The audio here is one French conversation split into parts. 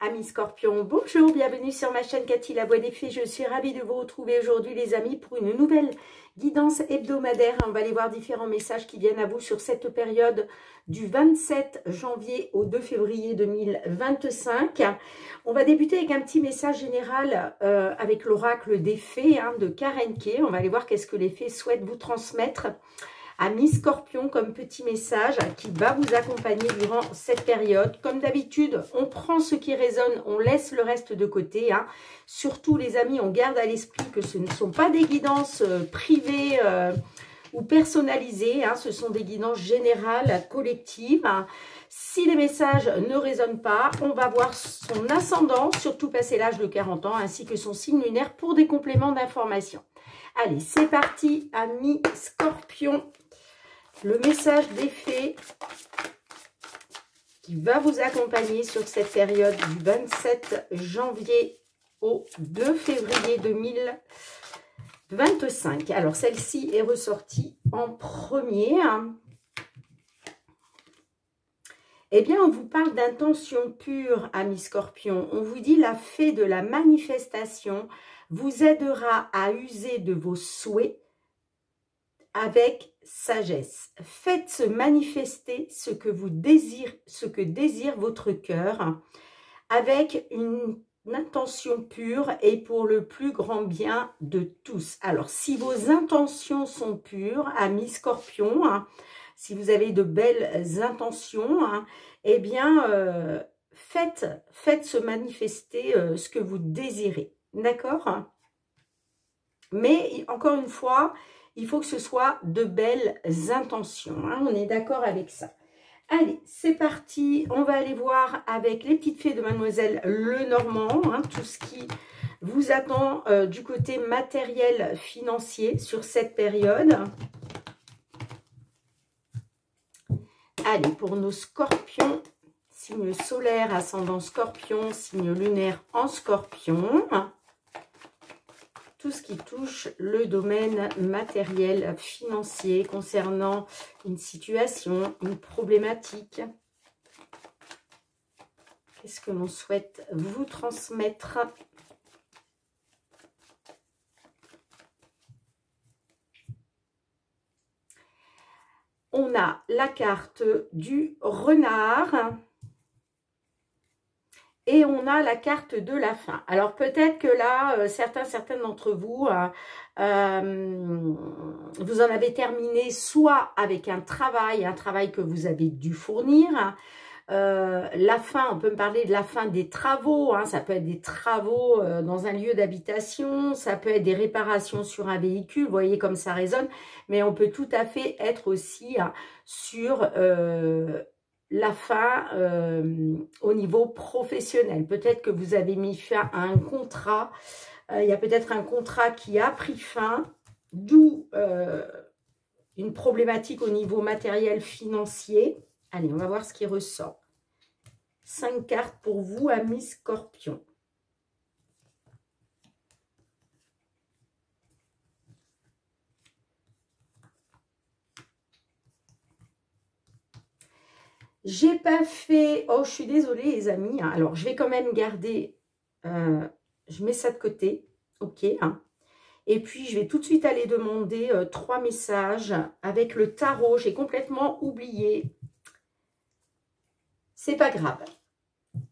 Amis Scorpions, bonjour, bienvenue sur ma chaîne Cathy la Voix des Fées. Je suis ravie de vous retrouver aujourd'hui les amis pour une nouvelle guidance hebdomadaire. On va aller voir différents messages qui viennent à vous sur cette période du 27 janvier au 2 février 2025. On va débuter avec un petit message général avec l'oracle des fées de Karen Kay. On va aller voir qu'est-ce que les fées souhaitent vous transmettre. Amis Scorpions, comme petit message qui va vous accompagner durant cette période. Comme d'habitude, on prend ce qui résonne, on laisse le reste de côté. Surtout les amis, on garde à l'esprit que ce ne sont pas des guidances privées ou personnalisées. Ce sont des guidances générales, collectives. Si les messages ne résonnent pas, on va voir son ascendant, surtout passé l'âge de 40 ans, ainsi que son signe lunaire pour des compléments d'information. Allez, c'est parti, amis Scorpions. Le message des fées qui va vous accompagner sur cette période du 27 janvier au 2 février 2025. Alors, celle-ci est ressortie en premier. Eh bien, on vous parle d'intention pure, amis Scorpions. On vous dit la fée de la manifestation vous aidera à user de vos souhaits avec sagesse. Faites se manifester ce que vous désirez, ce que désire votre cœur avec une intention pure et pour le plus grand bien de tous. Alors, si vos intentions sont pures, amis Scorpions, si vous avez de belles intentions, eh bien, faites se manifester ce que vous désirez. D'accord? Mais, encore une fois, il faut que ce soit de belles intentions. On est d'accord avec ça. Allez, c'est parti. On va aller voir avec les petites fées de Mademoiselle Lenormand. Tout ce qui vous attend du côté matériel financier sur cette période. Allez, pour nos scorpions, signe solaire, ascendant scorpion, signe lunaire en scorpion. Tout ce qui touche le domaine matériel, financier, concernant une situation, une problématique. Qu'est-ce que l'on souhaite vous transmettre? On a la carte du renard. Et on a la carte de la fin. Alors peut-être que là, certaines d'entre vous, vous en avez terminé soit avec un travail que vous avez dû fournir. La fin, on peut me parler de la fin des travaux. Ça peut être des travaux dans un lieu d'habitation. Ça peut être des réparations sur un véhicule. Vous voyez comme ça résonne. Mais on peut tout à fait être aussi sur... la fin au niveau professionnel. Peut-être que vous avez mis fin à un contrat. Il y a peut-être un contrat qui a pris fin, d'où une problématique au niveau matériel financier. Allez, on va voir ce qui ressort. 5 cartes pour vous, amis Scorpions. J'ai pas fait... Oh, je suis désolée, les amis. Alors, je vais quand même garder... je mets ça de côté. OK. Et puis, je vais tout de suite aller demander 3 messages avec le tarot. J'ai complètement oublié. C'est pas grave.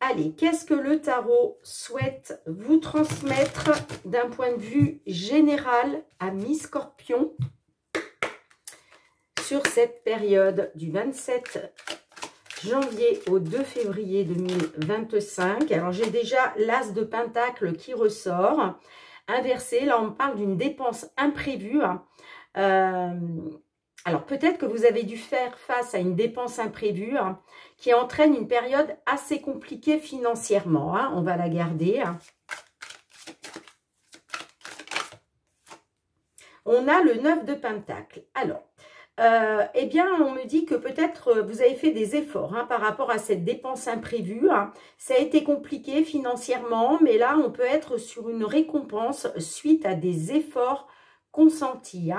Allez, qu'est-ce que le tarot souhaite vous transmettre d'un point de vue général, amis Scorpions, sur cette période du 27 janvier au 2 février 2025. Alors, j'ai déjà l'as de pentacle qui ressort. Inversé, là, on parle d'une dépense imprévue. Alors, peut-être que vous avez dû faire face à une dépense imprévue qui entraîne une période assez compliquée financièrement. On va la garder. On a le 9 de pentacle. Alors, eh bien, on me dit que peut-être vous avez fait des efforts par rapport à cette dépense imprévue. Ça a été compliqué financièrement, mais là, on peut être sur une récompense suite à des efforts consentis.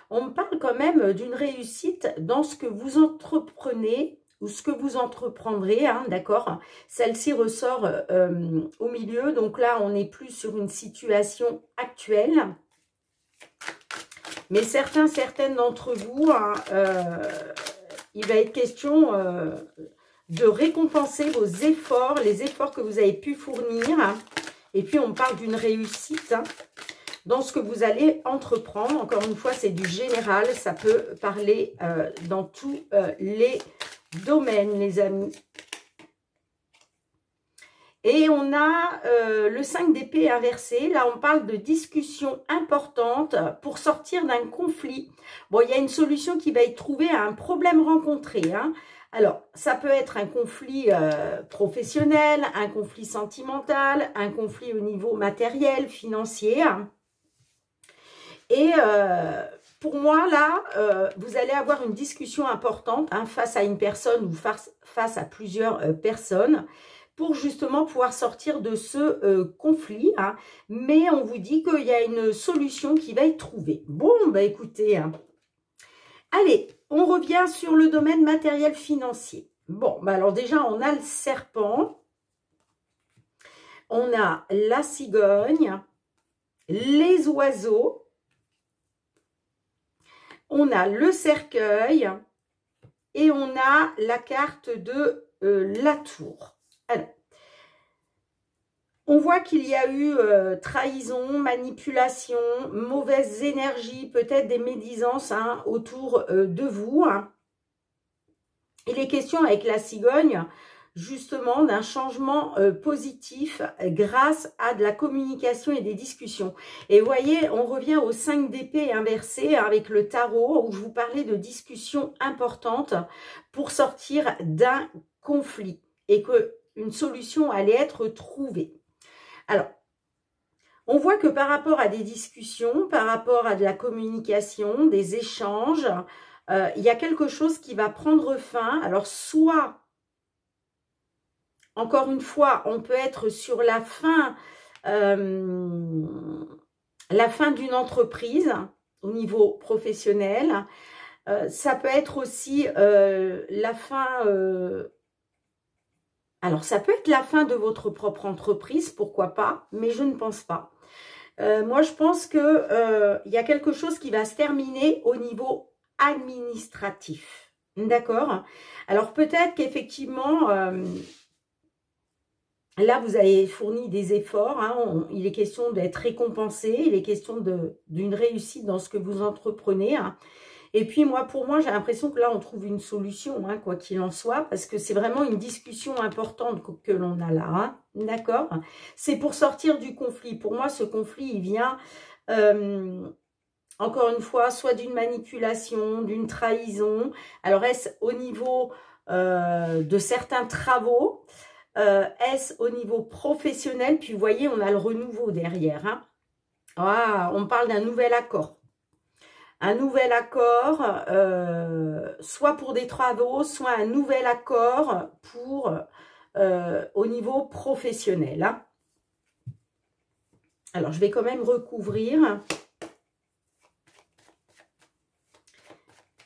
On me parle quand même d'une réussite dans ce que vous entreprenez ou ce que vous entreprendrez, hein, d'accord? Celle-ci ressort au milieu, donc là, on n'est plus sur une situation actuelle. Mais certaines d'entre vous, hein, il va être question de récompenser vos efforts, les efforts que vous avez pu fournir. Hein. Et puis, on parle d'une réussite hein, dans ce que vous allez entreprendre. Encore une fois, c'est du général. Ça peut parler dans tous les domaines, les amis. Et on a le 5 d'épée inversé. Là, on parle de discussion importante pour sortir d'un conflit. Bon, il y a une solution qui va être trouvée à un problème rencontré. Hein. Alors, ça peut être un conflit professionnel, un conflit sentimental, un conflit au niveau matériel, financier. Et pour moi, là, vous allez avoir une discussion importante hein, face à une personne ou face à plusieurs personnes pour justement pouvoir sortir de ce conflit. Hein. Mais on vous dit qu'il y a une solution qui va être trouvée. Bon, bah écoutez, hein. Allez, on revient sur le domaine matériel financier. Bon, bah alors déjà, on a le serpent, on a la cigogne, les oiseaux, on a le cercueil et on a la carte de la tour. Alors, on voit qu'il y a eu trahison, manipulation, mauvaise énergie, peut-être des médisances hein, autour de vous. Hein. Il est question avec la cigogne, justement, d'un changement positif grâce à de la communication et des discussions. Et vous voyez, on revient au 5 d'épée inversé avec le tarot, où je vous parlais de discussions importantes pour sortir d'un conflit et qu'une solution allait être trouvée. Alors, on voit que par rapport à des discussions, par rapport à de la communication, des échanges, il y a quelque chose qui va prendre fin. Alors, soit, encore une fois, on peut être sur la fin d'une entreprise au niveau professionnel. Ça peut être aussi la fin... alors, ça peut être la fin de votre propre entreprise, pourquoi pas, mais je ne pense pas. Moi, je pense qu'il y a quelque chose qui va se terminer au niveau administratif. D'accord? Alors, peut-être qu'effectivement, là, vous avez fourni des efforts. Hein, il est question d'être récompensé. Il est question d'une réussite dans ce que vous entreprenez. Hein. Et puis, pour moi, j'ai l'impression que là, on trouve une solution, hein, quoi qu'il en soit, parce que c'est vraiment une discussion importante que l'on a là. Hein, d'accord? C'est pour sortir du conflit. Pour moi, ce conflit, il vient, encore une fois, soit d'une manipulation, d'une trahison. Alors, est-ce au niveau de certains travaux? Est-ce au niveau professionnel? Puis, vous voyez, on a le renouveau derrière. Hein. Ah, on parle d'un nouvel accord. Un nouvel accord, soit pour des travaux, soit un nouvel accord pour au niveau professionnel. Hein. Alors, je vais quand même recouvrir.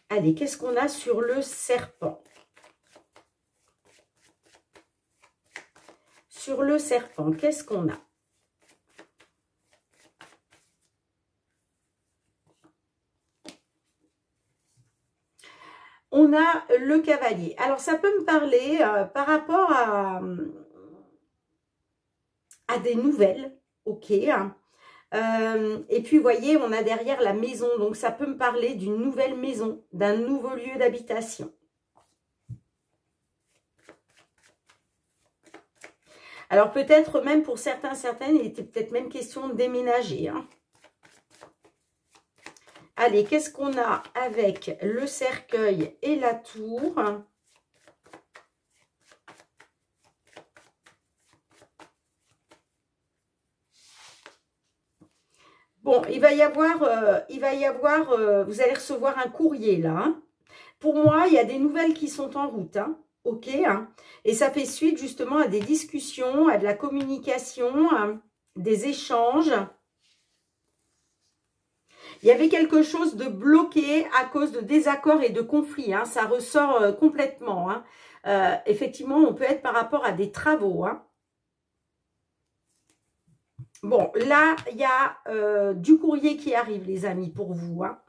Allez, qu'est-ce qu'on a sur le serpent? Sur le serpent, qu'est-ce qu'on a? On a le cavalier. Alors, ça peut me parler par rapport à des nouvelles, ok. Hein. Et puis, vous voyez, on a derrière la maison. Donc, ça peut me parler d'une nouvelle maison, d'un nouveau lieu d'habitation. Alors, peut-être même pour certaines, il était peut-être même question de déménager. Hein. Allez, qu'est-ce qu'on a avec le cercueil et la tour? Bon, il va y avoir, vous allez recevoir un courrier là. Hein. Pour moi, il y a des nouvelles qui sont en route. Hein. Ok, hein. Et ça fait suite justement à des discussions, à de la communication, à des échanges. Il y avait quelque chose de bloqué à cause de désaccords et de conflits. Hein, ça ressort complètement. Hein. Effectivement, on peut être par rapport à des travaux. Hein. Bon, là, il y a du courrier qui arrive, les amis, pour vous. Hein.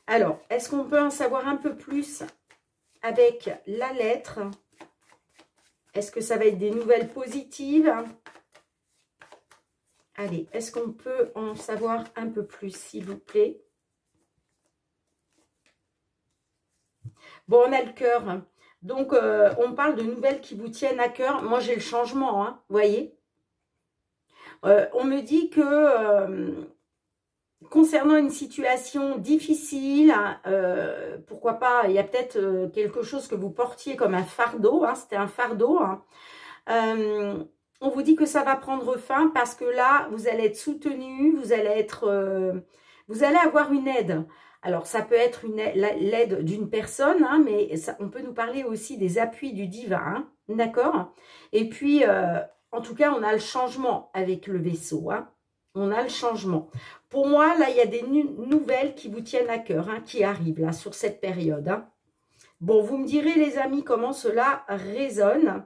Alors, est-ce qu'on peut en savoir un peu plus avec la lettre? Est-ce que ça va être des nouvelles positives? Allez, est-ce qu'on peut en savoir un peu plus, s'il vous plaît? Bon, on a le cœur. Donc, on parle de nouvelles qui vous tiennent à cœur. Moi, j'ai le changement, hein, vous voyez. On me dit que concernant une situation difficile, pourquoi pas, il y a peut-être quelque chose que vous portiez comme un fardeau. Hein, c'était un fardeau. Hein. On vous dit que ça va prendre fin parce que là, vous allez être soutenu, vous allez avoir une aide. Alors, ça peut être l'aide d'une personne, hein, mais on peut nous parler aussi des appuis du divin, hein, d'accord? Et puis, en tout cas, on a le changement avec le vaisseau, hein, on a le changement. Pour moi, là, il y a des nouvelles qui vous tiennent à cœur, hein, qui arrivent là, sur cette période. Hein. Bon, vous me direz, les amis, comment cela résonne.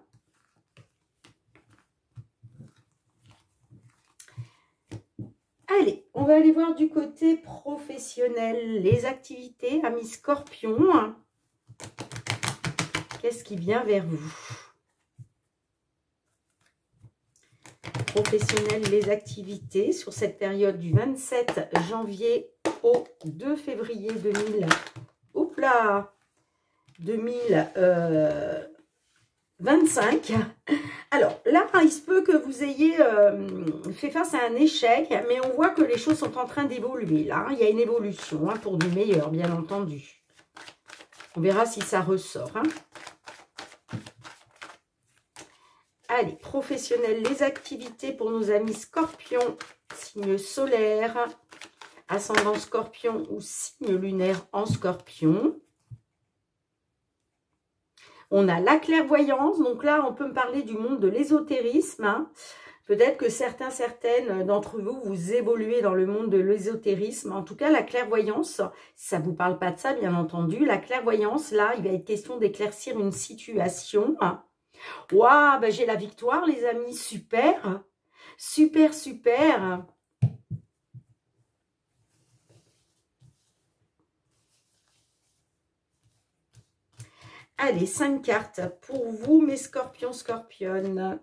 Allez, on va aller voir du côté professionnel, les activités, amis Scorpion. Qu'est-ce qui vient vers vous? Professionnel, les activités sur cette période du 27 janvier au 2 février 2025. Alors là, il se peut que vous ayez fait face à un échec, mais on voit que les choses sont en train d'évoluer. Là, il y a une évolution, hein, pour du meilleur, bien entendu. On verra si ça ressort. Hein. Allez, professionnel, les activités pour nos amis Scorpion, signe solaire, ascendant Scorpion ou signe lunaire en Scorpion. On a la clairvoyance, donc là, on peut me parler du monde de l'ésotérisme. Hein. Peut-être que certaines d'entre vous, vous évoluez dans le monde de l'ésotérisme. En tout cas, la clairvoyance, si ça ne vous parle pas de ça, bien entendu. La clairvoyance, là, il va être question d'éclaircir une situation. Waouh, ben j'ai la victoire, les amis. Super, super, super. Allez, 5 cartes pour vous, mes scorpions, scorpionnes.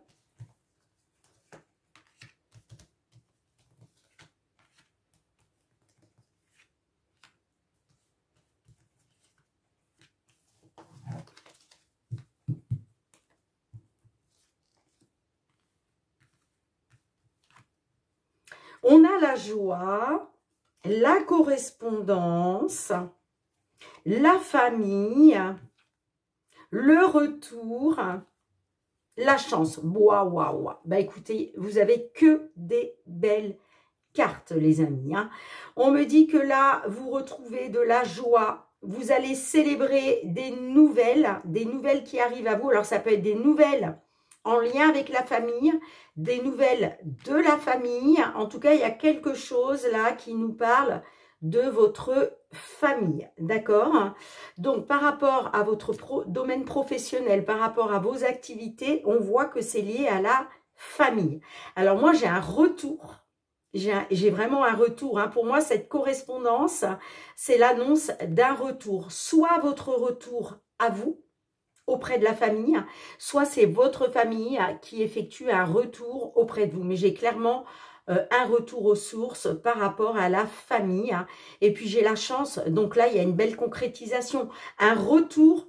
On a la joie, la correspondance, la famille, le retour, la chance. Waouh, waouh, waouh. Bah écoutez, vous avez que des belles cartes, les amis. Hein. On me dit que là, vous retrouvez de la joie. Vous allez célébrer des nouvelles qui arrivent à vous. Alors, ça peut être des nouvelles en lien avec la famille, des nouvelles de la famille. En tout cas, il y a quelque chose là qui nous parle de votre famille, d'accord? Donc, par rapport à votre domaine professionnel, par rapport à vos activités, on voit que c'est lié à la famille. Alors, moi, j'ai un retour. J'ai vraiment un retour. Hein. Pour moi, cette correspondance, c'est l'annonce d'un retour. Soit votre retour à vous, auprès de la famille, soit c'est votre famille qui effectue un retour auprès de vous. Mais j'ai clairement un retour aux sources par rapport à la famille. Hein. Et puis j'ai la chance, donc là il y a une belle concrétisation. Un retour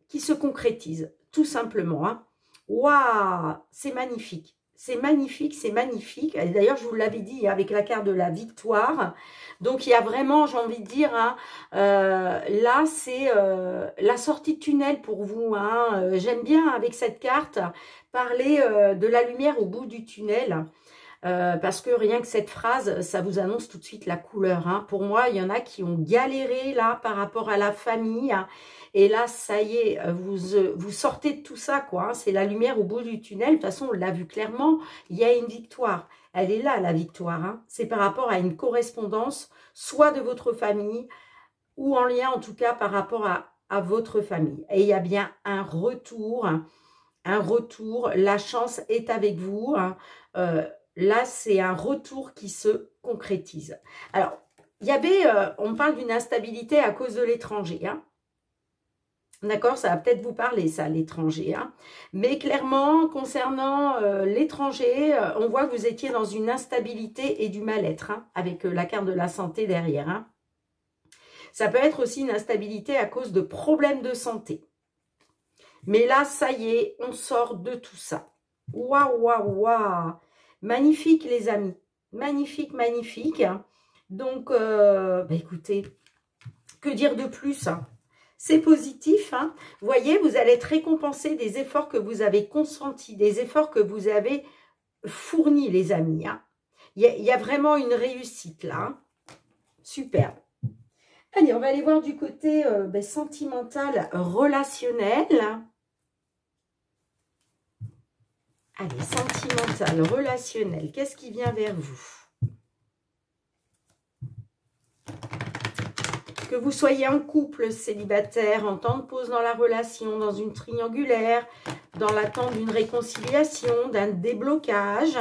qui se concrétise, tout simplement. Hein. Waouh, c'est magnifique. C'est magnifique, c'est magnifique. D'ailleurs, je vous l'avais dit avec la carte de la victoire. Donc, il y a vraiment, j'ai envie de dire, hein, là, c'est la sortie de tunnel pour vous. Hein. J'aime bien, avec cette carte, parler de la lumière au bout du tunnel. parce que rien que cette phrase, ça vous annonce tout de suite la couleur. Hein. Pour moi, il y en a qui ont galéré là par rapport à la famille. Hein. Et là, ça y est, vous sortez de tout ça, quoi. Hein. C'est la lumière au bout du tunnel. De toute façon, on l'a vu clairement, il y a une victoire. Elle est là, la victoire. Hein. C'est par rapport à une correspondance, soit de votre famille, ou en lien, en tout cas, par rapport à votre famille. Et il y a bien un retour. La chance est avec vous. Hein. Là, c'est un retour qui se concrétise. Alors, il y avait, on parle d'une instabilité à cause de l'étranger. Hein. D'accord, ça va peut-être vous parler, ça, l'étranger. Hein. Mais clairement, concernant l'étranger, on voit que vous étiez dans une instabilité et du mal-être, hein, avec la carte de la santé derrière. Hein. Ça peut être aussi une instabilité à cause de problèmes de santé. Mais là, ça y est, on sort de tout ça. Waouh, waouh, waouh. Magnifique, les amis. Magnifique, magnifique. Donc, écoutez, que dire de plus, hein? C'est positif. Hein. Vous voyez, vous allez être récompensé des efforts que vous avez consentis, des efforts que vous avez fournis, les amis. Hein. Il y a vraiment une réussite là. Hein. Superbe. Allez, on va aller voir du côté sentimental, relationnel. Allez, sentimental, relationnel, qu'est-ce qui vient vers vous? Que vous soyez en couple, célibataire, en temps de pause dans la relation, dans une triangulaire, dans l'attente d'une réconciliation, d'un déblocage.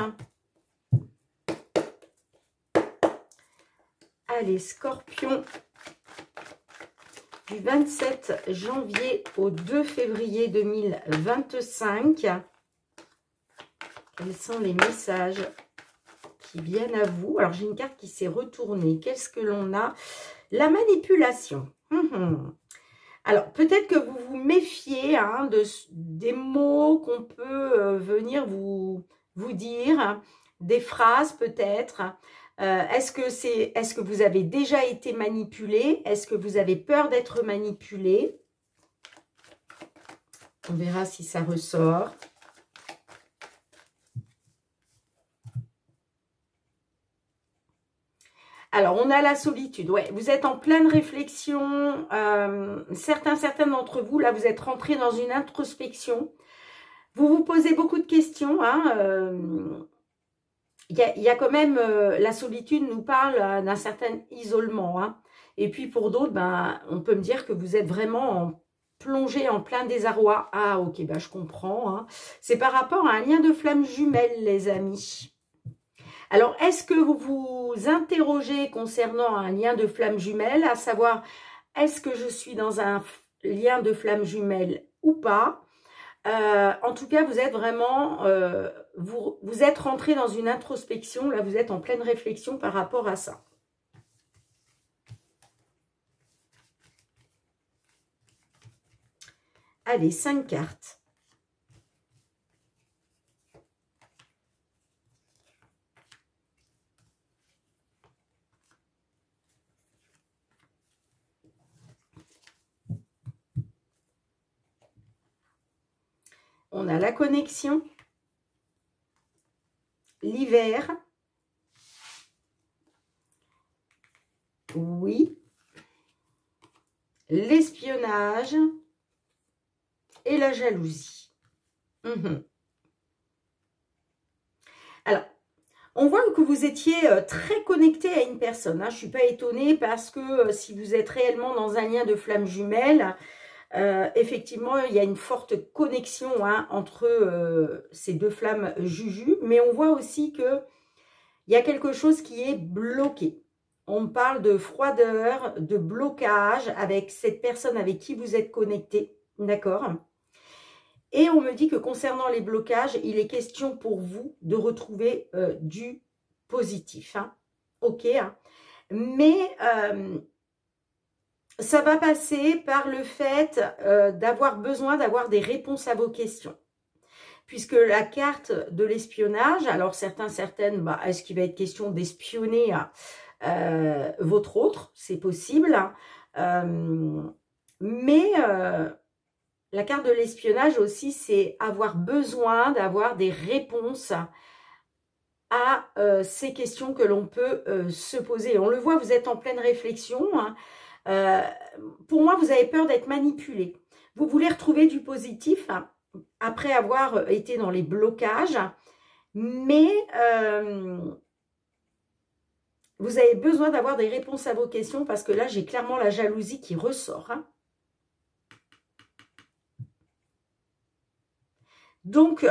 Allez, Scorpion, du 27 janvier au 2 février 2025. Quels sont les messages qui viennent à vous? Alors, j'ai une carte qui s'est retournée. Qu'est-ce que l'on a? La manipulation. Alors, peut-être que vous vous méfiez hein, des mots qu'on peut venir vous dire, hein, des phrases peut-être. Est-ce que vous avez déjà été manipulé? Est-ce que vous avez peur d'être manipulé? On verra si ça ressort. Alors, on a la solitude. Ouais, vous êtes en pleine réflexion. Certains d'entre vous, là, vous êtes rentrés dans une introspection. Vous vous posez beaucoup de questions. Hein, il y a quand même, la solitude nous parle d'un certain isolement. Hein. Et puis, pour d'autres, on peut me dire que vous êtes vraiment plongé en plein désarroi. Ah, ok, je comprends. Hein. C'est par rapport à un lien de flamme jumelle, les amis. Alors, est-ce que vous vous interrogez concernant un lien de flamme jumelle, à savoir, est-ce que je suis dans un lien de flamme jumelle ou pas? En tout cas, vous êtes vraiment, vous êtes rentré dans une introspection, là, vous êtes en pleine réflexion par rapport à ça. Allez, 5 cartes. On a la connexion, l'hiver, oui, l'espionnage et la jalousie. Alors, on voit que vous étiez très connecté à une personne. Hein. Je ne suis pas étonnée parce que si vous êtes réellement dans un lien de flamme jumelle, effectivement, il y a une forte connexion hein, entre ces deux flammes juju, mais on voit aussi qu'il y a quelque chose qui est bloqué. On parle de froideur, de blocage avec cette personne avec qui vous êtes connecté, d'accord? Et on me dit que concernant les blocages, il est question pour vous de retrouver du positif. Hein. Ok, hein. Mais ça va passer par le fait d'avoir besoin d'avoir des réponses à vos questions. Puisque la carte de l'espionnage, alors certaines, est-ce qu'il va être question d'espionner votre autre? C'est possible. Mais la carte de l'espionnage aussi, c'est avoir besoin d'avoir des réponses à ces questions que l'on peut se poser. On le voit, vous êtes en pleine réflexion. Hein. Pour moi, vous avez peur d'être manipulé. Vous voulez retrouver du positif hein, après avoir été dans les blocages, mais vous avez besoin d'avoir des réponses à vos questions parce que là, j'ai clairement la jalousie qui ressort. Hein. Donc,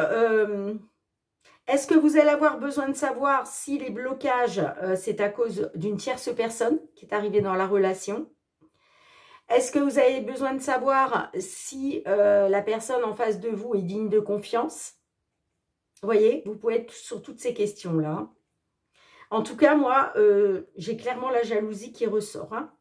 est-ce que vous allez avoir besoin de savoir si les blocages, c'est à cause d'une tierce personne qui est arrivée dans la relation? Est-ce que vous avez besoin de savoir si la personne en face de vous est digne de confiance? Vous voyez, vous pouvez être sur toutes ces questions-là. En tout cas, moi, j'ai clairement la jalousie qui ressort. Hein.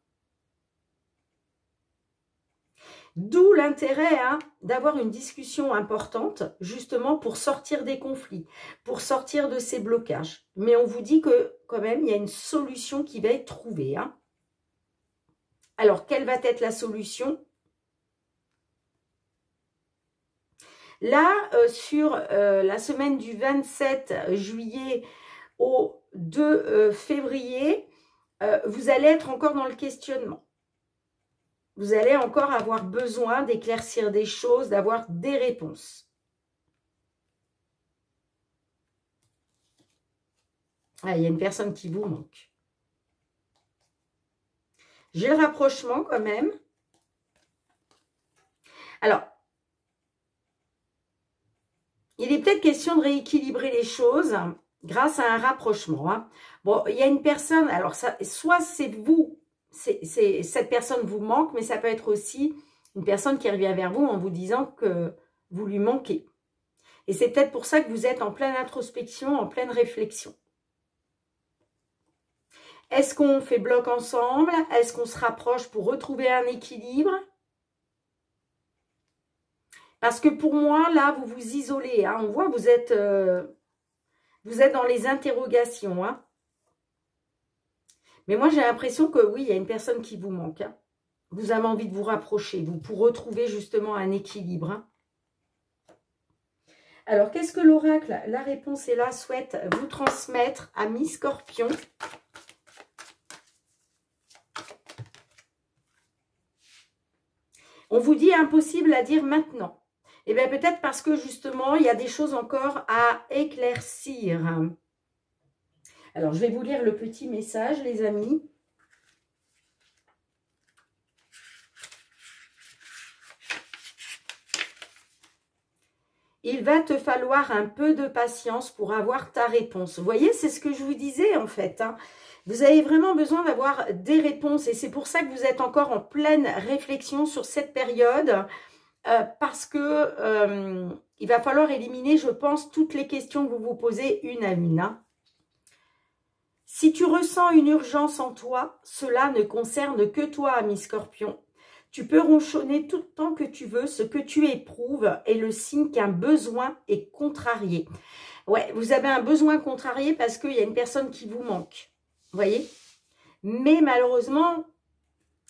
D'où l'intérêt hein, d'avoir une discussion importante, justement pour sortir des conflits, pour sortir de ces blocages. Mais on vous dit que, quand même, il y a une solution qui va être trouvée. Hein. Alors, quelle va être la solution? Là, sur la semaine du 27 juillet au 2 février, vous allez être encore dans le questionnement. Vous allez encore avoir besoin d'éclaircir des choses, d'avoir des réponses. Ah, il y a une personne qui vous manque. J'ai le rapprochement quand même. Alors, il est peut-être question de rééquilibrer les choses grâce à un rapprochement. Hein. Bon, il y a une personne, alors ça, soit c'est vous, cette personne vous manque, mais ça peut être aussi une personne qui revient vers vous en vous disant que vous lui manquez. Et c'est peut-être pour ça que vous êtes en pleine introspection, en pleine réflexion. Est-ce qu'on fait bloc ensemble? Est-ce qu'on se rapproche pour retrouver un équilibre? Parce que pour moi, là, vous vous isolez. Hein. On voit que vous êtes dans les interrogations. Hein. Mais moi, j'ai l'impression que oui, il y a une personne qui vous manque. Hein. Vous avez envie de vous rapprocher, vous, pour retrouver justement un équilibre. Hein. Alors, qu'est-ce que l'oracle, la réponse est là, souhaite vous transmettre à mi-scorpion? On vous dit impossible à dire maintenant. Eh bien, peut-être parce que justement, il y a des choses encore à éclaircir. Alors, je vais vous lire le petit message, les amis. Il va te falloir un peu de patience pour avoir ta réponse. Vous voyez, c'est ce que je vous disais en fait. Hein. Vous avez vraiment besoin d'avoir des réponses et c'est pour ça que vous êtes encore en pleine réflexion sur cette période parce que il va falloir éliminer, je pense, toutes les questions que vous vous posez une à une. Hein. Si tu ressens une urgence en toi, cela ne concerne que toi, ami Scorpion. Tu peux ronchonner tout le temps que tu veux. Ce que tu éprouves est le signe qu'un besoin est contrarié. Ouais, vous avez un besoin contrarié parce qu'il y a une personne qui vous manque. Vous voyez? Mais malheureusement,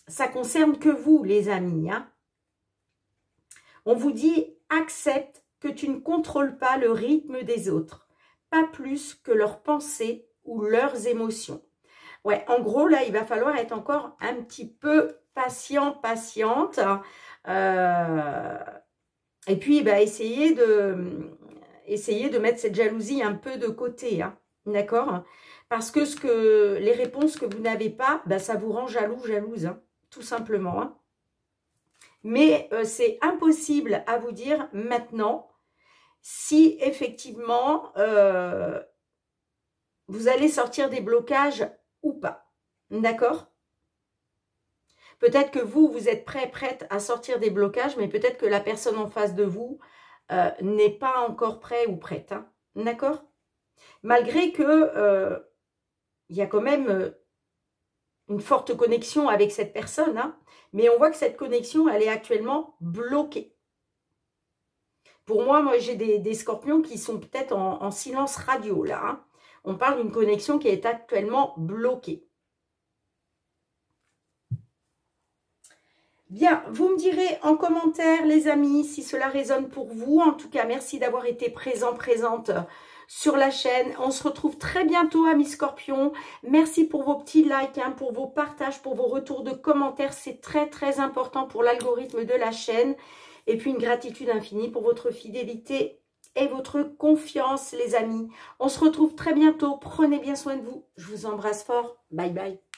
ça concerne que vous, les amis. Hein. On vous dit, accepte que tu ne contrôles pas le rythme des autres. Pas plus que leurs pensées ou leurs émotions. Ouais, en gros, là, il va falloir être encore un petit peu patient, patiente. Et puis, bah, essayer de mettre cette jalousie un peu de côté. Hein, d'accord? Parce que les réponses que vous n'avez pas, bah, ça vous rend jaloux, jalouse. Hein, tout simplement. Hein. Mais c'est impossible à vous dire maintenant si effectivement vous allez sortir des blocages ou pas. D'accord? Peut-être que vous êtes prête à sortir des blocages, mais peut-être que la personne en face de vous n'est pas encore prêt ou prête. Hein. D'accord? Malgré que il y a quand même une forte connexion avec cette personne, hein, mais on voit que cette connexion, elle est actuellement bloquée. Pour moi j'ai des scorpions qui sont peut-être en silence radio, là. Hein. On parle d'une connexion qui est actuellement bloquée. Bien, vous me direz en commentaire, les amis, si cela résonne pour vous. En tout cas, merci d'avoir été présent, présente sur la chaîne. On se retrouve très bientôt, amis Scorpions. Merci pour vos petits likes, hein, pour vos partages, pour vos retours de commentaires. C'est très, très important pour l'algorithme de la chaîne. Et puis, une gratitude infinie pour votre fidélité et votre confiance, les amis. On se retrouve très bientôt. Prenez bien soin de vous. Je vous embrasse fort. Bye, bye.